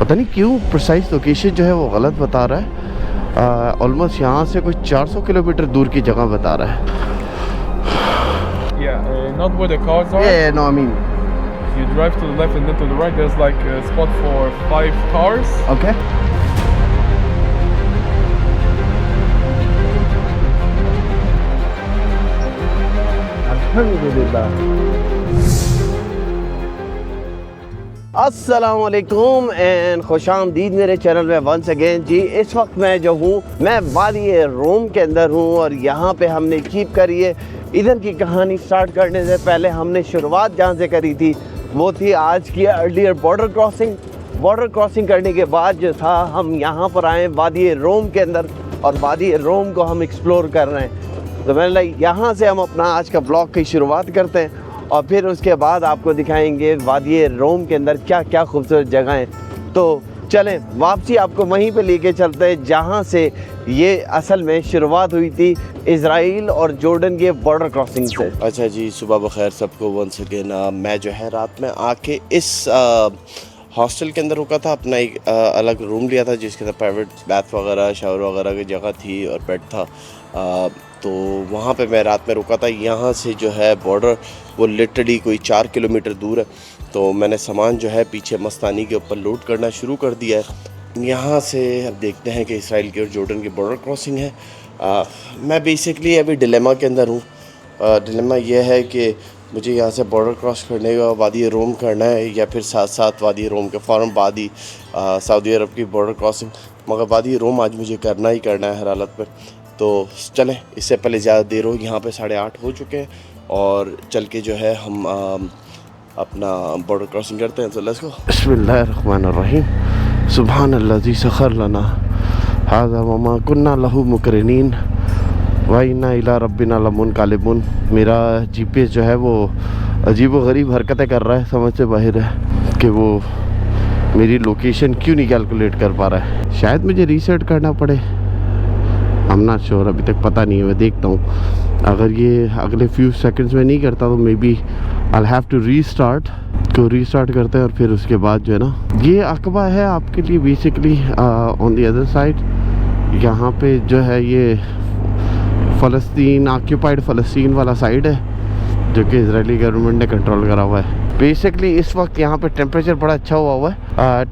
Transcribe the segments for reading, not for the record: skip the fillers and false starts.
पता नहीं क्यों प्रिसाइज लोकेशन जो है वो गलत बता रहा है। ऑलमोस्ट यहाँ से कुछ 400 किलोमीटर दूर की जगह बता रहा है। Yeah, not where the cars are. Yeah, no, I mean. You drive to the left and then to the right. There's like a spot for 5 cars. Okay. Alhamdulillah. अस्सलाम वालेकुम एंड खुशामदीद मेरे चैनल में वंस अगेन जी। इस वक्त मैं जो हूँ मैं वादी रोम के अंदर हूँ और यहाँ पे हमने जीप करी है। इधर की कहानी स्टार्ट करने से पहले हमने शुरुआत जहाँ से करी थी वो थी आज की अर्लियर बॉर्डर क्रॉसिंग करने के बाद जो था हम यहाँ पर आए वादी रोम के अंदर और वादी रोम को हम एक्सप्लोर कर रहे हैं। तो मैंने यहाँ से हम अपना आज का ब्लॉग की शुरुआत करते हैं और फिर उसके बाद आपको दिखाएंगे वादी रोम के अंदर क्या क्या खूबसूरत जगह हैं। तो चलें वापसी आपको वहीं पे लेके चलते हैं जहाँ से ये असल में शुरुआत हुई थी इजराइल और जॉर्डन के बॉर्डर क्रॉसिंग से। अच्छा जी, सुबह बखैर सबको वंस अगेन। मैं जो है रात में आके इस हॉस्टल के अंदर रुका था। अपना एक अलग रूम लिया था जिसके अंदर प्राइवेट बाथ वगैरह शावर वगैरह की जगह थी और बेड था। तो वहाँ पे मैं रात में रुका था। यहाँ से जो है बॉर्डर वो लिटरली कोई 4 किलोमीटर दूर है। तो मैंने सामान जो है पीछे मस्तानी के ऊपर लोड करना शुरू कर दिया है। यहाँ से अब देखते हैं कि इसराइल की और जॉर्डन की बॉर्डर क्रॉसिंग है। मैं बेसिकली अभी डिलेमा के अंदर हूँ। डिलेमा यह है कि मुझे यहाँ से बॉर्डर क्रॉस करने का वादी रोम करना है या फिर साथ साथ वादी रोम के फ़ौरन बाद ही सऊदी अरब की बॉर्डर क्रॉसिंग। मगर वादी रोम आज मुझे करना ही करना है हर हालत में। तो चलें, इससे पहले ज़्यादा देर हो, यहाँ पे 8:30 हो चुके हैं और चल के जो है हम अपना बॉर्डर क्रॉसिंग करते हैं। तो लेट्स गो। बिस्मिल्लाहिर्रहमानिर्रहीम। सुब्हानल्लज़ी सख़र लना हाज़ा वमा कुन्ना लहू मुक़रिनीन व इन्ना इला रब्बिना लमुनक़लिबून। मेरा जीपीएस जो है वो अजीब व गरीब हरकतें कर रहा है, समझ से बाहर है कि वो मेरी लोकेशन क्यों नहीं कैलकुलेट कर पा रहा है। शायद मुझे रीसेट करना पड़े, I'm not sure, अभी तक पता नहीं है। मैं देखता हूँ अगर ये अगले फ्यू सेकंड्स में नहीं करता तो may be I'll have to restart. तो रीस्टार्ट करते हैं और फिर उसके बाद जो है ना ये अकबा है आपके लिए basically on the other side. यहाँ पे जो है ये फ़लस्तीन ऑक्यूपाइड फ़लस्तीन वाला साइड है जो कि इजरायली गवर्नमेंट ने कंट्रोल करा हुआ है। बेसिकली इस वक्त यहाँ पे टेम्परेचर बड़ा अच्छा हुआ है,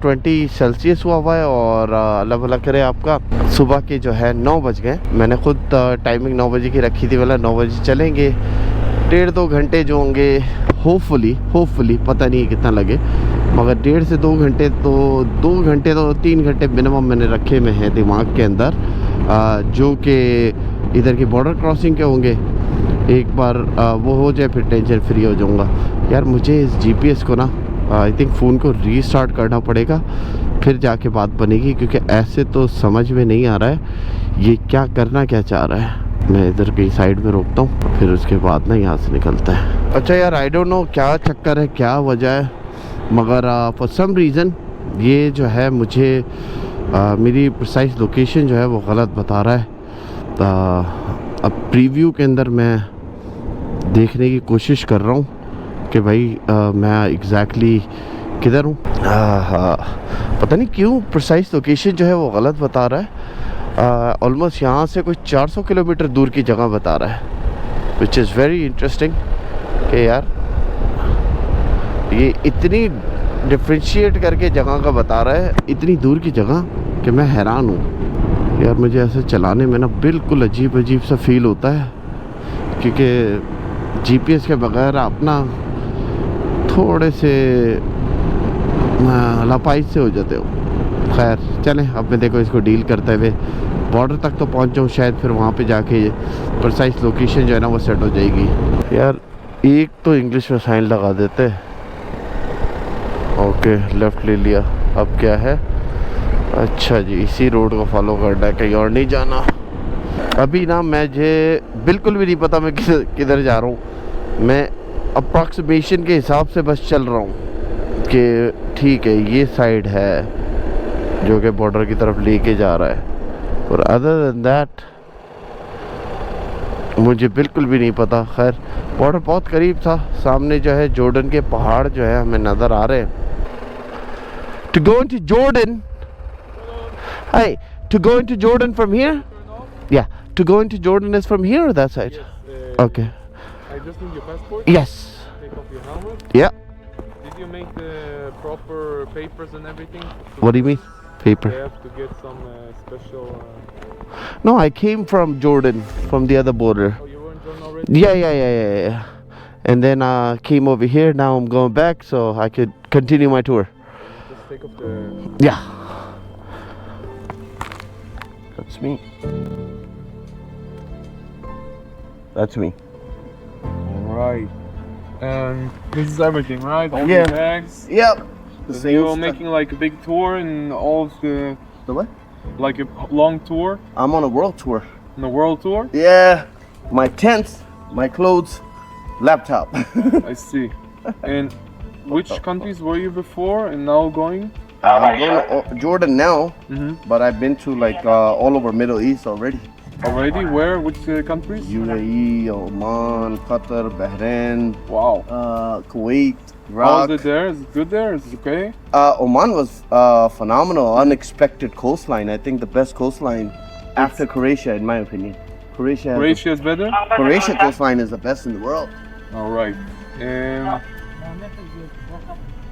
20 सेल्सियस हुआ है और अल्लाह भला करे आपका सुबह के जो है 9 बज गए। मैंने खुद टाइमिंग 9 बजे की रखी थी, वाला 9 बजे चलेंगे। 1.5-2 घंटे जो होंगे होपफुली पता नहीं कितना लगे, मगर 1.5 से 2 घंटे तो 2 घंटे तो 3 घंटे मिनिमम मैंने रखे में हैं दिमाग के अंदर, जो कि इधर की बॉर्डर क्रॉसिंग के होंगे। एक बार वो हो जाए फिर टेंशन फ्री हो जाऊंगा। यार मुझे इस जीपीएस को ना आई थिंक फ़ोन को रीस्टार्ट करना पड़ेगा फिर जाके बात बनेगी, क्योंकि ऐसे तो समझ में नहीं आ रहा है ये क्या करना क्या चाह रहा है। मैं इधर की साइड में रोकता हूँ फिर उसके बाद ना यहाँ से निकलता है। अच्छा यार आई डोंट नो क्या चक्कर है, क्या वजह है, मगर फॉर सम रीज़न ये जो है मुझे मेरी प्रिसाइज लोकेशन जो है वो गलत बता रहा है। अब प्रीव्यू के अंदर मैं देखने की कोशिश कर रहा हूँ कि भाई मैं एग्जैक्टली किधर हूँ। पता नहीं क्यों प्रिसाइज लोकेशन जो है वो गलत बता रहा है। ऑलमोस्ट यहाँ से कुछ 400 किलोमीटर दूर की जगह बता रहा है, विच इज़ वेरी इंटरेस्टिंग कि यार ये इतनी डिफ्रेंशिएट करके जगह का बता रहा है, इतनी दूर की जगह कि मैं हैरान हूँ। यार मुझे ऐसे चलाने में ना बिल्कुल अजीब सा फील होता है, क्योंकि जीपीएस के बगैर आप ना थोड़े से लापरवाही से हो जाते हो। खैर चलें, अब मैं देखो इसको डील करते हुए बॉर्डर तक तो पहुंच जाऊँ, शायद फिर वहाँ पे जाके प्रिसाइज लोकेशन जो है ना वो सेट हो जाएगी। यार एक तो इंग्लिश में साइन लगा देते। ओके लेफ़्ट ले लिया, अब क्या है। अच्छा जी, इसी रोड को फॉलो करना है, कहीं और नहीं जाना। अभी ना मुझे बिल्कुल भी नहीं पता मैं किधर जा रहा हूँ। मैं अप्रॉक्सीमेशन के हिसाब से बस चल रहा हूँ कि ठीक है ये साइड है जो कि बॉर्डर की तरफ लेके जा रहा है, और अदर देन दैट मुझे बिल्कुल भी नहीं पता। खैर बॉर्डर बहुत करीब था, सामने जो है जॉर्डन के पहाड़ जो है हमें नज़र आ रहे हैं। To go into Jordan. Hey, to go into Jordan from here? Yeah. To go into Jordan is from here or that side? Yes. Okay. I just need your passport. Yes. Take off your helmet. Yeah. Did you make the proper papers and everything? What do you mean? They Paper. have to get some special. No, I came from Jordan, from the other border. Oh, you were in Jordan already? Yeah. And then came over here. Now I'm going back so I could continue my tour. Just take off the. Yeah. That's me. That's me. Alright. And this is everything, right? All Yeah. the bags. Yep. So you're making like a big tour and all of the. The what? Like a long tour? I'm on a world tour. On a world tour? Yeah. My tent, my clothes, laptop. I see. And which countries were you before and now going? I'm going to Jordan now, Mm-hmm. but I've been to like all over Middle East already. Already? Where? Which countries? UAE, Oman, Qatar, Bahrain, Wow. Kuwait, How Iraq. is it there? Is it good there? Is it okay? Oman was phenomenal, unexpected coastline. I think the best coastline after Croatia, in my opinion. Croatia is better? Croatia coastline is the best in the world. Alright.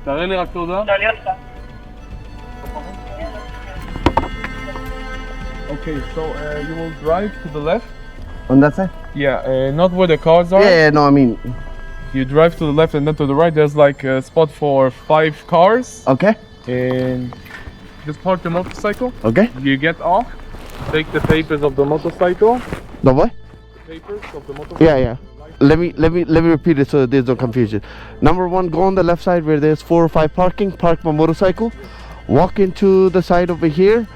תראה לי רק תודה. Okay, so you will drive to the left? On that side? Yeah, not where the cars are. Yeah, no, I mean, You drive to the left and then to the right. There's like a spot for 5 cars. okay, And just park the motorcycle. okay. You get off, take the papers of the motorcycle. The what? The papers of the motorcycle. Yeah. Let me repeat it so there's no confusion. Number 1, go on the left side where there's 4 or 5 parking. Park my motorcycle. Walk into the side over here.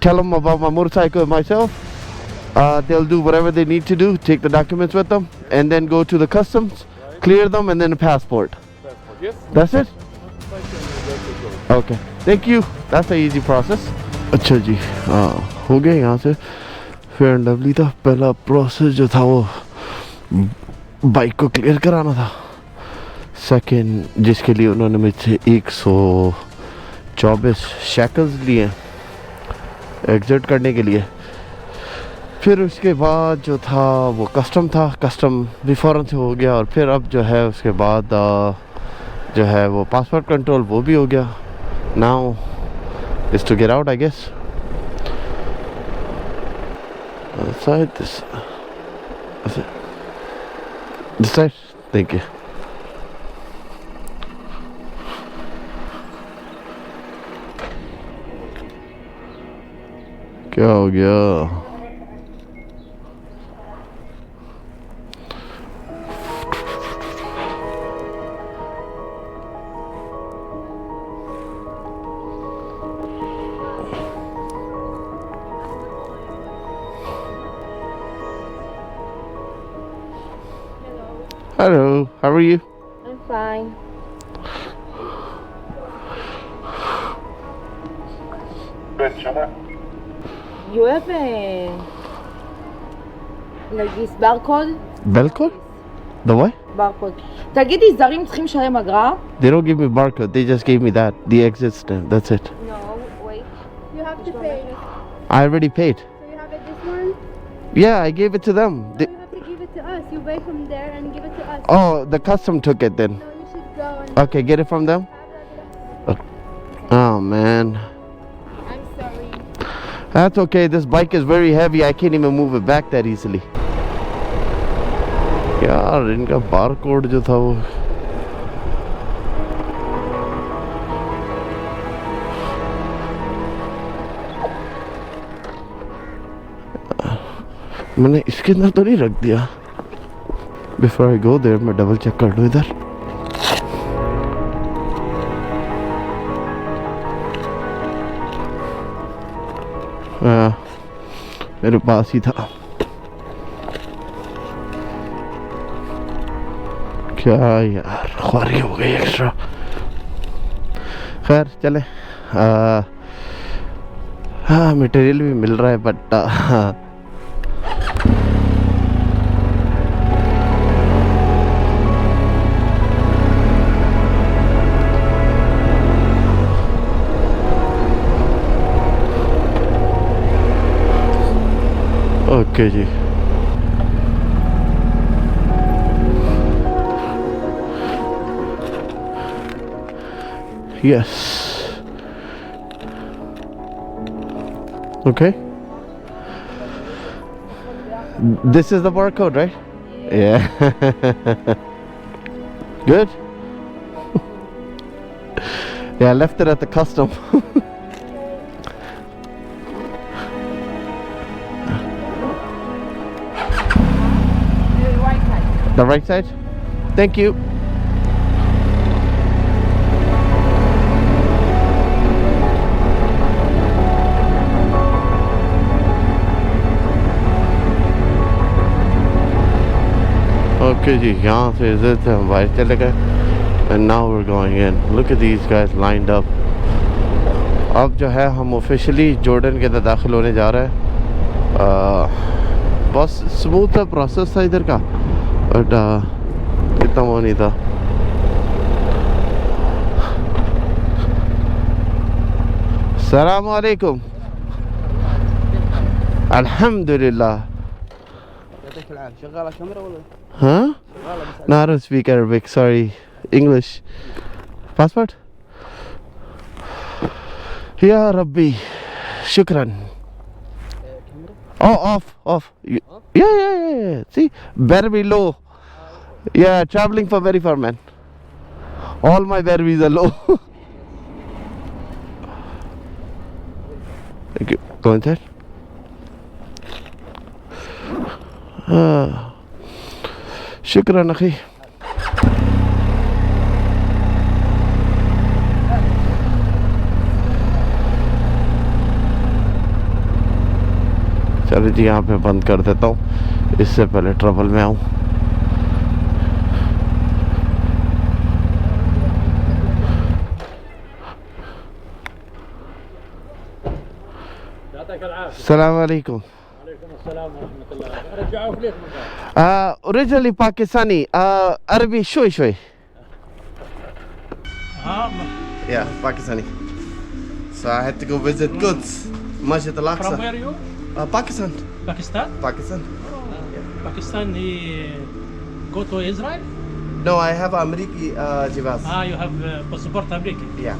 Tell them about my motorcycle and myself. They'll do whatever they need to do. Take the documents with them, and then go to the customs, clear them, and then a passport. Yes. That's it. Okay. Thank you. That's an easy process. अच्छा जी हो गया यहाँ से fair and lovely था पहला process जो था वो बाइक को क्लियर कराना था सेकंड जिसके लिए उन्होंने मुझसे 124 शैकल्स लिए एग्जिट करने के लिए फिर उसके बाद जो था वो कस्टम था कस्टम भी फ़ौरन से हो गया और फिर अब जो है उसके बाद जो है वो पासपोर्ट कंट्रोल वो भी हो गया now is to get out, I guess. Outside this. That's it. This side. Thank you. क्या हो गया? Hello, how are you? I'm fine. You have like this barcode? Belcode? The what? barcode. תגידי, זרים צריכים לשלם אגרה? They don't give me barcode, they just gave me that, the exit stamp, that's it. No, wait. You have to pay. I already paid. So you have it this one? Yeah, I gave it to them. No, you have to give it to us. You buy from there and give it to us. Oh, the custom took it then. No, you should go and Okay, get it from them? Oh man. I'm sorry. That's okay, this bike is very heavy, I can't even move it back that easily. यार इनका barcode जो था वो मैंने इसके अंदर तो नहीं रख दिया बिफोर आई गो देयर मैं डबल चेक कर लूँ इधर मेरे पास ही था क्या यार ख्वारी हो गई एक्स्ट्रा खैर चले हाँ मटेरियल भी मिल रहा है but okay ji Yes. Okay. This is the barcode, right? Yeah. Good. Yeah, I left it at the custom. The right side? Thank you. Okay जी यहाँ से इधर से हम बाहर चले गए and now we're going in. Look at these guys lined up. अब जो है हम ऑफिशियली जॉर्डन के अंदर दाखिल होने जा रहे हैं. बस स्मूथ सा प्रोसेस था इधर का बट इतना वो नहीं था. अस्सलाम वालेकुम. अल्हम्दुलिल्लाह. Huh? No, I don't speak Arabic. Sorry. English. Passport? Ya Rabbi. Shukran. Oh, off. Yeah. See? Very low. Yeah, traveling for very far, man. All my berries are low. Thank you. Go inside. शुक्रान अखी. चलिए जी यहाँ पे बंद कर देता हूँ इससे पहले ट्रबल में आऊँ. अस्सलाम वालेकुम. Originally Pakistani, Arabic shoy. Yeah, Pakistani. So I had to go visit Quds, Masjid Al-Aqsa. From where you? Pakistan. Pakistan? Pakistan, he go to Israel? No, I have American Jivas. You have passport American? Yeah.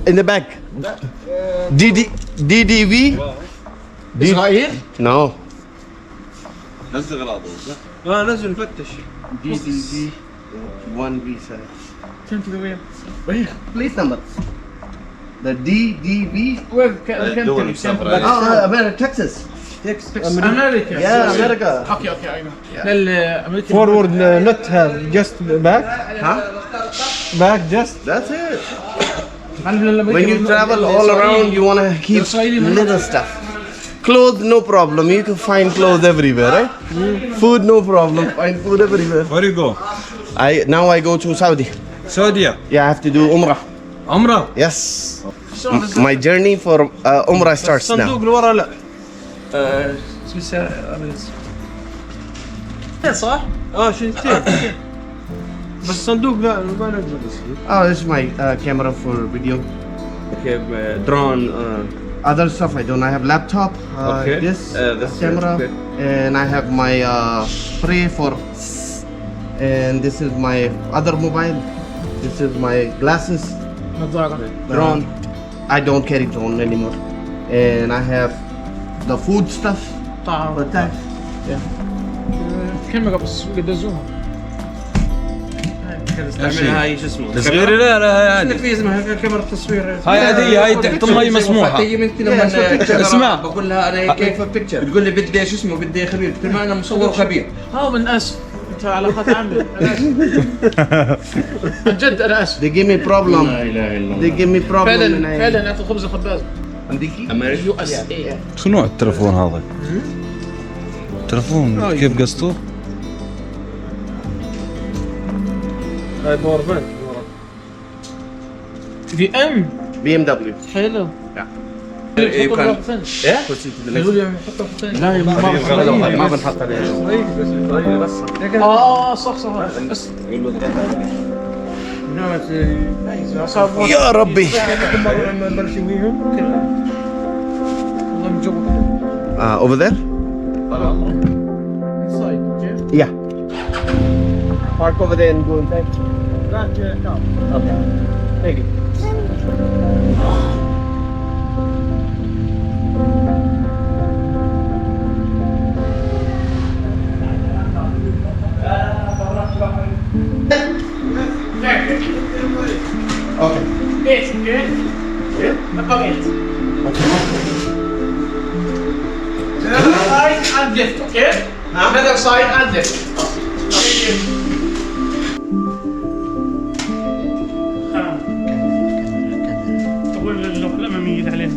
In the back. DDV. إسرائيل؟ No. نزل غلاطه. نزل نفتش. DDV 1B side. Turn to the wheel. Please number. The DDV. Where دول مسافرة. America, Texas. America. Yeah, America. Okay, I know. للأمريكي. Forward, not have, just back. Huh? Back, just. That's it. When you travel all around, you want to keep little stuff. Clothes, no problem. You can find clothes everywhere, right? Food, no problem. Find food everywhere. Where you go? Now I go to Saudi. Saudi. Yeah, I have to do Umrah. عمرة. Yes. My journey for Umrah starts now. الصندوق اللي ورا لا. صح؟ شلتين. بس الصندوق لا ما نقدر نسوي. Oh, this is my camera for video. Okay, drone. Other stuff I don't. I have laptop. Okay. This That's camera, good. and I have my spray for. And this is my other mobile. This is my glasses. Drone. I don't carry drone anymore. And I have The food stuff. طعم Hotel. كاميرا بس قدزوها. اعمل هاي شو اسمه صغيرة لا لا اللي عادي في اسمها كاميرا تصوير هاي عادية هاي تحت المي مسموحة تيجي بنتي لما اسمع. بقول لها انا كيف بيكتشر بتقول لي بدي شو اسمه بدي خبير قلت لها انا مصور خبير ها من اسف انت علاقات عامة انا اسف عن جد انا اسف They give me problem. لا اله الا They give me problem. فعلا فعلا اعطي خبز الخباز عندكي؟ يو اس اي شنو التلفون هذا؟ تلفون كيف قصته؟ هاي باور بانك في ام BMW. حلو You can- لا ما بنحط عليه صح بس يا ربي. Over there? Yeah. Park over there and go inside. Okay. Thank you. Yes, good. Okay. Another side and lift, okay? Another side and lift. أول اللوحة الأمامية عليها.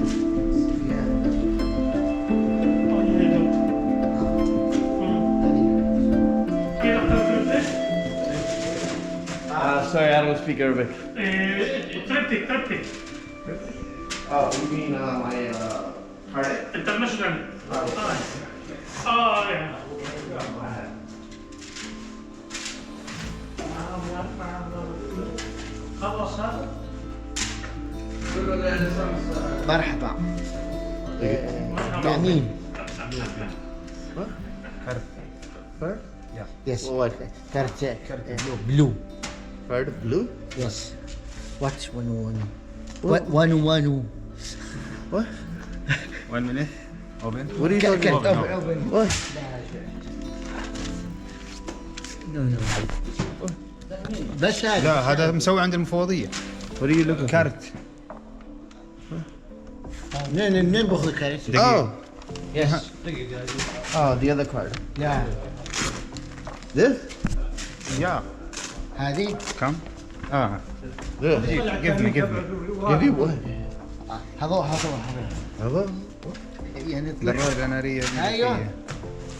Sorry, I don't speak Arabic. تربتك. Oh, you mean my credit? International. يعني. خلاص هذا. مرحبا يمين Yes. What? Card blue. Card blue? Yes. What's 101? What 101? What? 1 minute open What are you talking about? Open. What? No. بس هذا. لا هذا مسوي عند المفوضية What are you looking for? كارت منين باخذ الكارت؟ Oh. Yes. Oh, the other card. Yeah. This? يا هذه كم؟ This. give me Give you what? هذا Hello? يعني الرؤية النارية أيوة.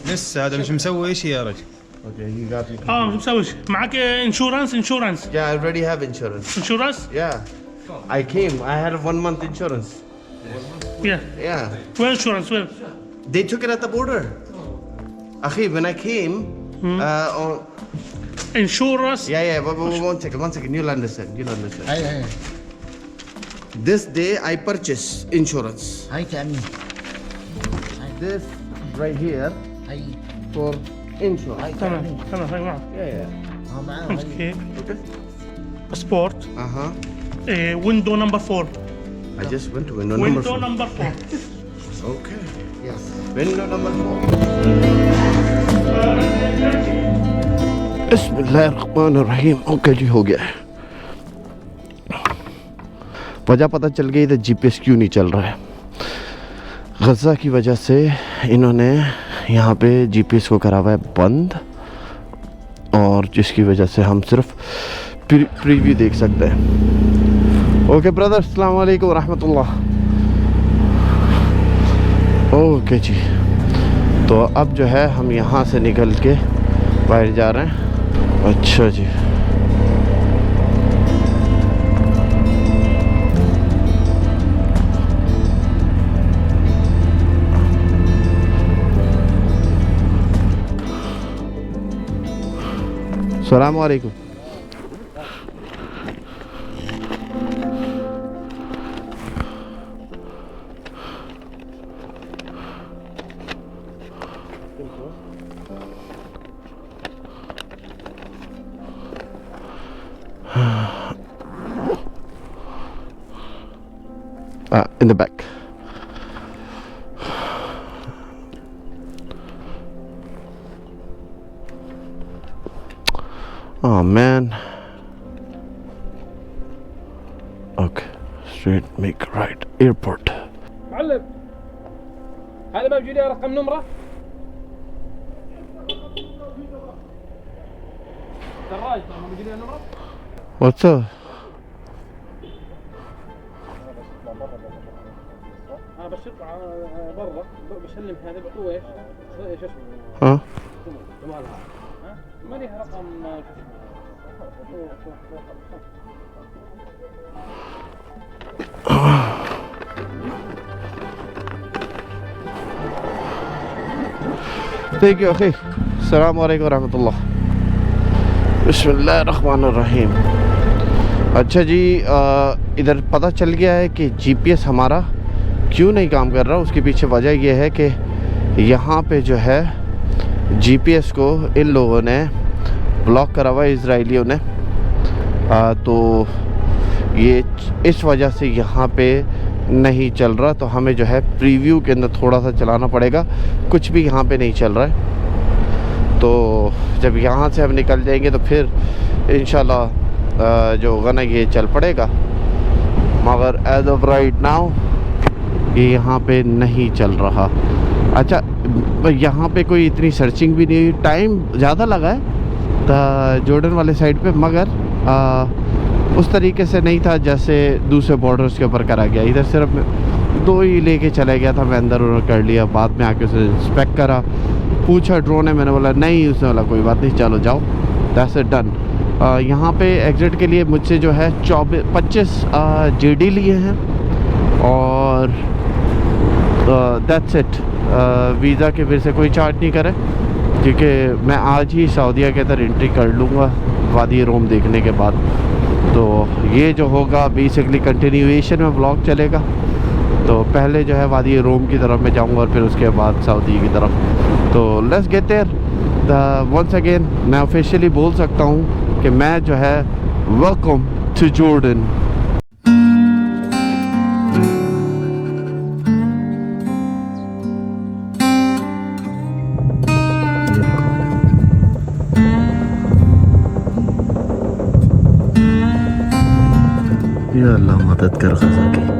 لسه هذا مش مسوي شيء يا رجل Okay, you got me. شو مسوي؟ معك انشورنس؟ Yeah, I already have insurance. انشورنس؟ Yeah. I came. I had a 1 month insurance. يا Yeah. وين انشورنس وين؟ They took it at the border. Akhi, when I came, on, انشورنس yeah, but one second, you'll understand. هاي This day I purchased insurance. هاي تأمين This right here هاي for insurance. تمام هاي معك Yeah. معاه اوكي Okay. سبورت Uh-huh. ويندو نمبر 4 I just went to window number ويندو 4. نمبر 4 Okay. Yes. Window number 4. बिस्मिल्लाहिर्रहमानिर्रहीम। Okay जी, हो गया है। वजह पता चल गई, इधर GPS क्यों नहीं चल रहा है। गज़ा की वजह से इन्होंने यहाँ पे जीपीएस को करा हुआ है बंद, और जिसकी वजह से हम सिर्फ प्रीव्यू देख सकते हैं। ओके ब्रदर, अस्सलाम वालेकुम रहमतुल्लाह। ओके जी, तो अब जो है हम यहाँ से निकल के बाहर जा रहे हैं। अच्छा जी, अस्सलाम वालेकुम। In the back. Oh man. Okay, straight make right airport. معلم هذا ما بيجي لي رقم نمره دراج ما بيجي لي نمره What's up? انا بس يطلع برا بسلم هذا بقوه ايش اسمه Huh? ما ليه رقم Thank you أخي. السلام عليكم ورحمة الله. बिस्मिल्लाहिर्रहमानिर्रहीम। अच्छा जी, इधर पता चल गया है कि जीपीएस हमारा क्यों नहीं काम कर रहा। उसके पीछे वजह यह है कि यहाँ पे जो है जीपीएस को इन लोगों ने ब्लॉक करा हुआ है, इजराइलियों ने। तो ये इस वजह से यहाँ पे नहीं चल रहा। तो हमें जो है प्रीव्यू के अंदर थोड़ा सा चलाना पड़ेगा। कुछ भी यहाँ पे नहीं चल रहा है। तो जब यहाँ से हम निकल जाएंगे तो फिर इंशाल्लाह जो होगा ना ये चल पड़ेगा। मगर एज ऑफ राइट नाउ ये यहाँ पे नहीं चल रहा। अच्छा, यहाँ पे कोई इतनी सर्चिंग भी नहीं हुई। टाइम ज़्यादा लगा है जॉर्डन वाले साइड पे, मगर उस तरीके से नहीं था जैसे दूसरे बॉर्डर्स के ऊपर करा गया। इधर सिर्फ 2 ही लेके चला गया था मैं अंदर, उन्होंने कर लिया। बाद में आके उसे इंस्पेक्ट करा, पूछा ड्रोन है, मैंने बोला नहीं। उसने बोला कोई बात नहीं, चलो जाओ, दैट्स इट डन। यहाँ पे एग्ज़िट के लिए मुझसे जो है 25 जेडी लिए हैं और दैट्स इट। वीज़ा के फिर से कोई चार्ज नहीं करे, क्योंकि मैं आज ही सऊदीया के अंदर एंट्री कर लूँगा वादी रोम देखने के बाद। तो ये जो होगा बेसिकली कंटिन्यूएशन में व्लॉग चलेगा। तो पहले जो है वादी रोम की तरफ मैं जाऊंगा और फिर उसके बाद सऊदी की तरफ। तो let's get there. Once again मैं ऑफिशियली बोल सकता हूँ कि मैं जो है वेलकम टू जॉर्डन। या अल्लाह मदद कर ग़ज़ा की।